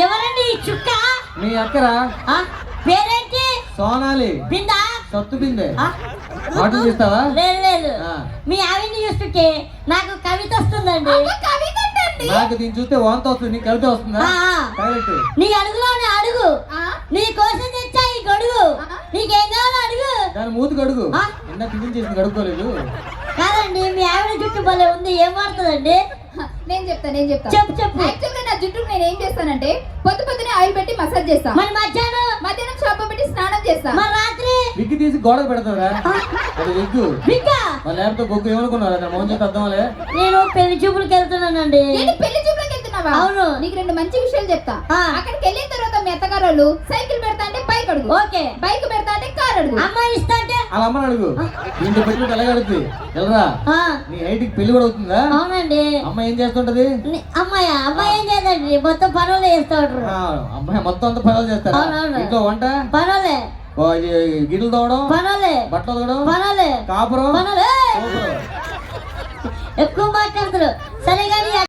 ఎవరండి ఈ చుక్క? మీ అక్కరా? పేరేంటి? సోనాలి. బిందా? సత్తు బిందే. మాటలు తీస్తావా? లేదు లేదు. మీ ఆవిడ్ని చూస్తుంటే నాకు కవిత వస్తుందండి. నాకు దీన్ని చూస్తే వాంత వస్తుంది, నీ కవిత వస్తుందా? నీ అడుగులోనే అడుగు. నీ కోసం తెచ్చా ఈ గడుగు. నీకేం కావాలో అడుగు. దాని మూతికి అడుగు. నిన్న టిఫిన్ చేసి గడుక్కోలేదు. కాదండి, మీ ఆవిడ జుట్టు భలే ఉంది. ఏం వాడుతుందండి? నేను చెప్తా చెప్పు చెప్పు. యాక్చువల్గా నా జుట్టుకు నేను ఏం చేస్తానంటే పొద్దునే ఆయిల్ పెట్టి మసాజ్ చేస్తా. మరి మధ్యాహ్నం షాంపూ పెట్టి స్నానం చేస్తా. మరి రాత్రి విగ్గు తీసి గోడకు పెడతారా? అది విగ్గు. విగ్గా? లేకపోతే బొగ్గు ఏమనుకున్నారా? నా మోహన్ చేత అర్థంలే. నేను పెళ్లి చూపులకు వెళ్తున్నానండి. పెళ్లి చూపులకు వెళ్తున్నావా? అవును. నీకు 2 మంచి విషయాలు చెప్తా. అక్కడికి వెళ్ళిన తర్వాత మీ అత్తగారు సైకిల్ పెడతా అంటే బైక్ అడుగు. ఓకే. బైక్ పెడతా అంటే కార్ అడుగు. అమ్మాయి ఇస్తా అంటే అలా అమ్మని అడుగు. ఇంటి పెట్టుకుంటే ఎలాగ అడుగుతుంది? వెళ్ళరా? నీ హైట్ కి పెళ్లి కూడా అవుతుందా? అవునండి. అమ్మాయి ఏం చేస్తుంటది? అమ్మాయి ఏం చేయదండి, మొత్తం పనులు చేస్తా ఉంటారు. అమ్మాయి మొత్తం అంతా పనులు చేస్తారా? ఇంట్లో వంట పనులే, గిన్నెలు తోవడం పనులే, బట్టలు తోవడం పనులే, కాపురం పనులే. ఎక్కువ మాట్లాడుతారు. సరే కానీ